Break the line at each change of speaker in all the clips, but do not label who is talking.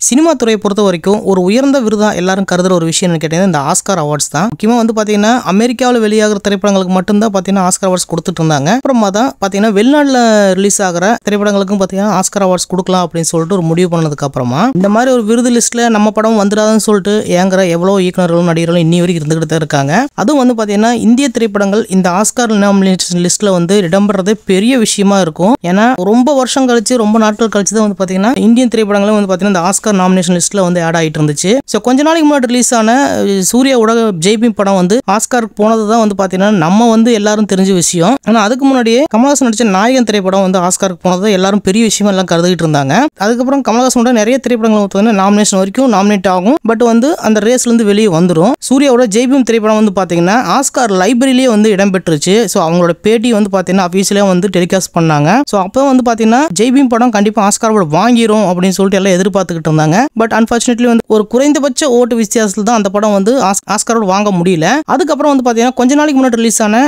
Cinema துறையை பொறுத்த வரைக்கும் ஒரு உயர்ந்த விருதா எல்லாரும் கருதுற ஒரு விஷயம் கேட்டீங்கன்னா இந்த ஆஸ்கார் அவார்ட்ஸ் தான். முக்கியமா வந்து பாத்தீங்கன்னா அமெரிக்காவில் வெளியாகிற திரைப்படங்களுக்கு மட்டும்தான் பாத்தீங்கன்னா ஆஸ்கார் அவார்ட்ஸ் கொடுத்துட்டு இருந்தாங்க. அப்புறமா தான் பாத்தீங்கன்னா வெளிநாட்டுல ரிலீஸ் ஆகிற திரைப்படங்களுக்கும் பாத்தீங்கன்னா ஆஸ்கார் அவார்ட்ஸ் கொடுக்கலாம் அப்படின்னு சொல்லிட்டு ஒரு முடிவு பண்ணதுக்கு அப்புறமா இந்த மாதிரி ஒரு விருது லிஸ்ட்ல நம்ம படம் வந்துடாதுன்னு சொல்லிட்டு ஏங்குற எவ்வளவு இயக்குநர்களும் நடிகர்களும் இன்னி வரைக்கும் இருந்துகிட்டு தான் இருக்காங்க. அதுவும் வந்து பாத்தீங்கன்னா இந்திய திரைப்படங்கள் இந்த ஆஸ்கார் நாமினேஷன் லிஸ்ட்ல வந்து இடம்பெறதே பெரிய விஷயமா இருக்கும். ஏன்னா ரொம்ப வருஷம் கழிச்சு ரொம்ப நாட்கள் கழிச்சு தான் வந்து பாத்தீங்கன்னா இந்தியன் திரைப்படங்களும் வந்து பாத்தீங்கன்னா இந்த ஆஸ்கார் நாமினேஷன் லிஸ்ட்ல வந்து ஆட் ஆயிட்டு இருந்துச்சு. சோ கொஞ்ச நாளைக்கு முன்னாடி ரிலீஸ் ஆன சூர்யாவோட ஜெய்பீம் படம் வந்து ஆஸ்காருக்கு போனதுதான் வந்து பாத்தீங்கன்னா நம்ம வந்து எல்லாரும் தெரிஞ்ச விஷயம். ஆனா அதுக்கு முன்னாடியே கமல்ஹாசன் நடிச்ச நாயகன் திரைப்படம் வந்து ஆஸ்காருக்கு போனது எல்லாரும் பெரிய விஷயமா எல்லாம் கருதிட்டு இருந்தாங்க. அதுக்கப்புறம் கமல்ஹாசனோட நிறைய திரைப்படங்கள் வந்து நாமினேஷன் வரைக்கும் நாமினேட் ஆகும். பட் வந்து அந்த ரேஸ்ல இருந்து வெளியே வந்துரும். சூர்யாவோட ஜெய்பீம் திரைப்படம் வந்து பாத்தீங்கன்னா ஆஸ்கார் லைப்ரரியிலேயே வந்து இடம்பெற்றுச்சு. சோ அவங்களோட பேட்டி வந்து பாத்தீங்கன்னா அபிஷியலா வந்து டெலிகாஸ்ட் பண்ணாங்க. சோ அப்போ வந்து பாத்தீங்கன்னா ஜெய்பீம் படம் கண்டிப்பா ஆஸ்கார் அவார்டு வாங்கிரும் அப்படின்னு சொல்லிட்டு எல்லாம் எதிர்பார்த்துக்கிட்டு இருந்தாங்க. பட் அன்பார்ச்சுனேட்லி வந்து ஒரு குறைந்தபட்ச ஓட்டு வித்தியாசத்துல தான் அந்த படம் வந்து ஆஸ்கார் அவார்டு வாங்க முடியல. அதுக்கப்புறம் வந்து பாத்தீங்கன்னா கொஞ்ச நாளைக்கு முன்னாடி ரிலீஸ் ஆன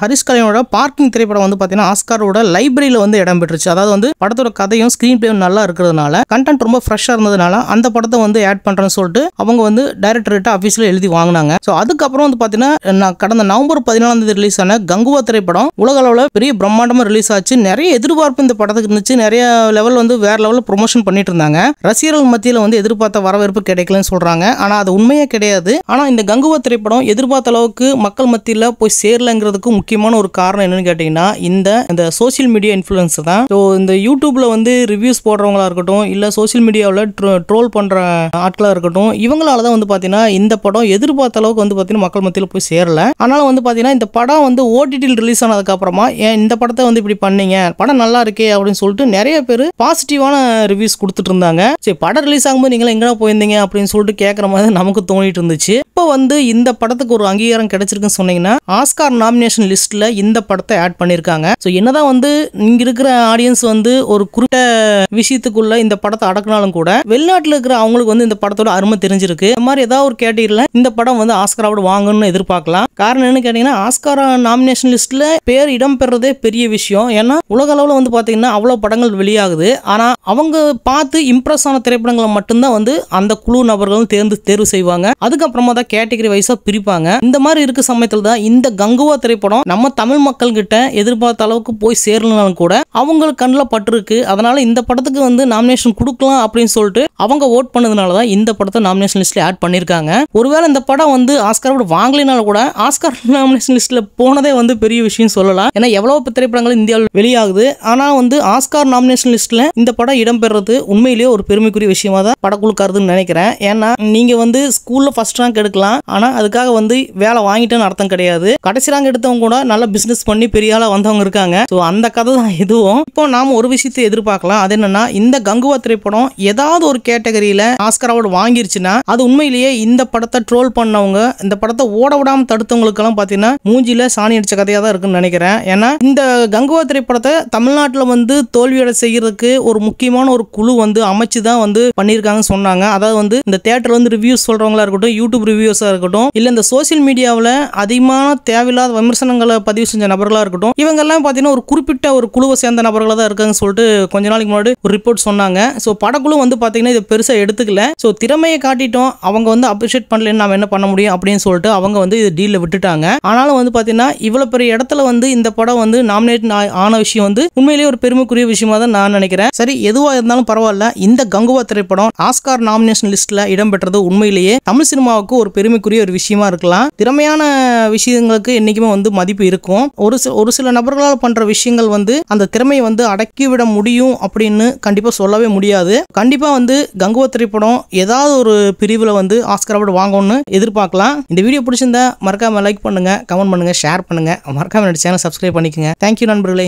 ஹரிஷ் கல்யாணோட பார்க்கிங் திரைப்படம் வந்து பாத்தீங்கன்னா ஆஸ்காரோட லைப்ரரியில வந்து இடம்பெற்றுச்சு. அதாவது வந்து படத்தோட கதையும் ஸ்கிரீன் பிளேயும் நல்லா இருக்கிறதுனால கண்டென்ட் ரொம்ப ஃப்ரெஷ்ஷா இருந்ததுனால அந்த படத்தை வந்து ஆட் பண்றேன்னு சொல்லிட்டு அவங்க வந்து டைரக்டர்கிட்ட ஆபீஸ்ல எழுதி வாங்கினாங்க. சோ அதுக்கப்புறம் வந்து பாத்தீங்கன்னா கடந்த நவம்பர் 14 ரிலீஸ் ஆன கங்குவா திரைப்படம் உலக அளவுல பெரிய பிரம்மாண்டமா ரிலீஸ் ஆச்சு. நிறைய எதிர்பார்ப்பு இந்த படத்துக்கு இருந்துச்சு. நிறைய லெவல் வந்து வேற லெவல்ல ப்ரொமோஷன் பண்ணிட்டு இருந்தாங்க. ரசிகர்கள் மத்தியில வந்து எதிர்பார்த்த வரவேற்பு கிடைக்கலன்னு சொல்றாங்க. ஆனா அது உண்மையே கிடையாது. ஆனா இந்த கங்குவா திரைப்படம் எதிர்பார்த்த அளவுக்கு மக்கள் மத்தியில போய் சேரலங்கிறதுக்கு முக்கியமான ஒரு காரணம் என்னன்னு கேட்டீங்கன்னா இந்த சோசியல் மீடியா இன்ஃப்ளூயன்ஸ் தான். ஸோ இந்த யூடியூப்ல வந்து ரிவ்யூஸ் போடுறவங்களா இருக்கட்டும், இல்ல சோசியல் மீடியாவில் ட்ரோல் பண்ற ஆட்களா இருக்கட்டும், இவங்களால தான் வந்து பாத்தீங்கன்னா இந்த படம் எதிர்பார்த்த அளவுக்கு வந்து பாத்தீங்கன்னா மக்கள் மத்தியில போய் சேரல. அதனால வந்து பாத்தீங்கன்னா இந்த படம் வந்து ஓடிடியில் ரிலீஸ் ஆனதுக்கு அப்புறமா ஏன் இந்த படத்தை வந்து இப்படி பண்ணீங்க, படம் நல்லா இருக்கே அப்படின்னு சொல்லிட்டு நிறைய பேர் பாசிட்டிவான ரிவ்யூஸ் கொடுத்துட்டு இருந்தாங்க. சரி படம் ரிலீஸ் ஆகும்போது நீங்க எங்கடா போயிருந்தீங்க அப்படின்னு சொல்லிட்டு கேட்கற மாதிரி நமக்கு தோணிட்டு இருந்துச்சு. இப்போ வந்து இந்த படத்துக்கு ஒரு அங்கீகாரம் கிடைச்சிருக்குன்னு சொன்னீங்கன்னா ஆஸ்கார் நாமினேஷன் லிஸ்ட்ல இந்த படத்தை ஆட் பண்ணிருக்காங்க. ஸோ என்னதான் வந்து இங்க இருக்கிற ஆடியன்ஸ் வந்து ஒரு குறிப்பிட்ட விஷயத்துக்குள்ள இந்த படத்தை அடக்கினாலும் கூட வெளிநாட்டில் இருக்கிற அவங்களுக்கு வந்து இந்த படத்தோட அருமை தெரிஞ்சிருக்கு. இந்த மாதிரி ஏதாவது ஒரு கேட்டகரியில இந்த படம் வந்து ஆஸ்கார் அவார்டு வாங்கணும்னு எதிர்பார்க்கலாம். காரணம் என்னன்னு கேட்டீங்கன்னா ஆஸ்கார் நாமினேஷன் லிஸ்ட்ல பேர் இடம் பெறதே பெரிய விஷயம். ஏன்னா உலக அளவுல வந்து பாத்தீங்கன்னா அவ்வளவு படங்கள் வெளியாகுது. ஆனா அவங்க பார்த்து இம்ப்ரெஸ் ஆன திரைப்படங்களை மட்டும்தான் வந்து அந்த குழு நபர்களும் தேர்வு செய்வாங்க. அதுக்கப்புறமா தான் கேட்டகரி வைஸா பிரிப்பாங்க. இந்த மாதிரி இருக்க சமயத்துல தான் இந்த கங்குவா திரைப்படம் நம்ம தமிழ் மக்கள் கிட்ட எதிர்பார்த்த அளவுக்கு போய் சேரலனாலும் கூட அவங்களுக்கு கண்ணில் பட்டிருக்கு. அதனால இந்த படத்துக்கு வந்து நாமினேஷன் கொடுக்கலாம் அப்படின்னு சொல்லிட்டு அவங்க ஓட் பண்ணதுனால தான் இந்த படத்தை நாமினேஷன் லிஸ்ட்ல ஆட் பண்ணிருக்காங்க. ஒருவேளை இந்த படம் வந்து ஆஸ்கார் அவார்டு வாங்கலினாலும் கூட ஆஸ்கார் நாமினேஷன் லிஸ்ட்ல போனதே வந்து பெரிய விஷயம் சொல்லலாம். ஏன்னா எவ்வளவு திரைப்படங்கள் இந்தியாவில் வெளியாகுது. ஆனா வந்து ஆஸ்கார் நாமினேஷன் லிஸ்ட்ல இந்த படம் இடம்பெறது உண்மையிலேயே ஒரு பெருமைக்குரிய விஷயமா தான் படக்குழு கருதுன்னு நினைக்கிறேன். ஏன்னா நீங்க வந்து ஸ்கூல்ல ஃபர்ஸ்ட் ரேங்க் எடுக்கலாம். ஆனா அதுக்காக வந்து வேலை வாங்கிட்டேன்னு அர்த்தம் கிடையாது. கடைசி ரேங்க் எடுத்தவங்க கூட நல்ல பிசினஸ் பண்ணி பெரிய ஆளா வந்தவங்க இருக்காங்க. ஸோ அந்த கதை தான் இதுவும். இப்போ நாம ஒரு விஷயத்தை எதிர்பார்க்கலாம். அது என்னன்னா இந்த கங்குவா திரைப்படம் ஏதாவது ஒரு கேட்டகரியில ஆஸ்கார் அவார்டு வாங்கிருச்சுன்னா அது உண்மையிலேயே இந்த படத்தை ட்ரோல் பண்ணவங்க, இந்த படத்தை ஓட விடாம தடுத்தவங்களுக்கு எல்லாம் பாத்தீங்கன்னா மூஞ்சில சாணி அடிச்ச கதையா தான் இருக்குன்னு நினைக்கிறேன். ஏன்னா இந்த கங்குவா திரைப்படத்தை தமிழ்நாட்டில் வந்து தோல்வியடை செய்யறதுக்கு ஒரு முக்கியமான ஒரு குழு வந்து அமைச்சு தான் வந்து பண்ணியிருக்காங்கன்னு சொன்னாங்க. அதாவது வந்து இந்த தியேட்டர்ல வந்து ரிவ்யூஸ் சொல்றவங்களா இருக்கட்டும், யூடியூப் ரிவ்யூஸா இருக்கட்டும், இல்ல இந்த சோசியல் மீடியாவில் அதிகமான தேவையில்லாத விமர்சனங்களை பதிவு செஞ்ச நபர்களா இருக்கட்டும், இவங்க எல்லாம் பாத்தீங்கன்னா ஒரு குறிப்பிட்ட ஒரு குழுவை சேர்ந்த நபர்களா தான் இருக்காங்கன்னு சொல்லிட்டு கொஞ்ச நாளைக்கு முன்னாடி ஒரு ரிப்போர்ட் சொன்னாங்க. ஸோ படக்குழு வந்து பாத்தீங்கன்னா இதை பெருசா எடுத்துக்கல. ஸோ திறமையை காட்டிட்டோம், அவங்க வந்து அப்ரிஷியேட் பண்ணலன்னு நாம என்ன பண்ண முடியும் அப்படின்னு சொல்லிட்டு அவங்க வந்து இது டீல்ல விட்டுட்டாங்க. ஆனாலும் வந்து பாத்தீங்கன்னா இவ்வளவு பெரிய இடத்துல வந்து இந்த படம் வந்து நாமினேட் ஆன விஷயம் வந்து உண்மையிலேயே ஒரு பெருமைக்குரிய விஷயமா தான் நான் நினைக்கிறேன். சரி எதுவா இருந்தாலும் பரவாயில்ல, இந்த கங்குவா திரைப்படம் ஆஸ்கார் நாமினேஷன் லிஸ்ட்ல இடம்பெற்றது உண்மையிலேயே தமிழ் சினிமாவுக்கு ஒரு பெருமைக்குரிய ஒரு விஷயமா இருக்கலாம். திறமையான விஷயங்களுக்கு என்னைக்குமே வந்து மதிப்பு இருக்கும். ஒரு சில நபர்களால் பண்ற விஷயங்கள் வந்து அந்த திறமையை வந்து அடக்கிவிட முடியும் அப்படின்னு கண்டிப்பா சொல்லவே முடியாது. கண்டிப்பா வந்து கங்குவா திரைப்படம் ஏதாவது ஒரு பிரிவுல வந்து ஆஸ்கார் அவார்டு வாங்கணும்னு எதிர்பார்க்கலாம். இந்த வீடியோ பிடிச்சிருந்தா மறக்காம லைக் பண்ணுங்க, கமெண்ட் பண்ணுங்க, ஷேர் பண்ணுங்க. மறக்காம என்னோட சேனல் சப்ஸ்கிரைப் பண்ணிக்கங்க. தேங்க்யூ நண்பர்களே.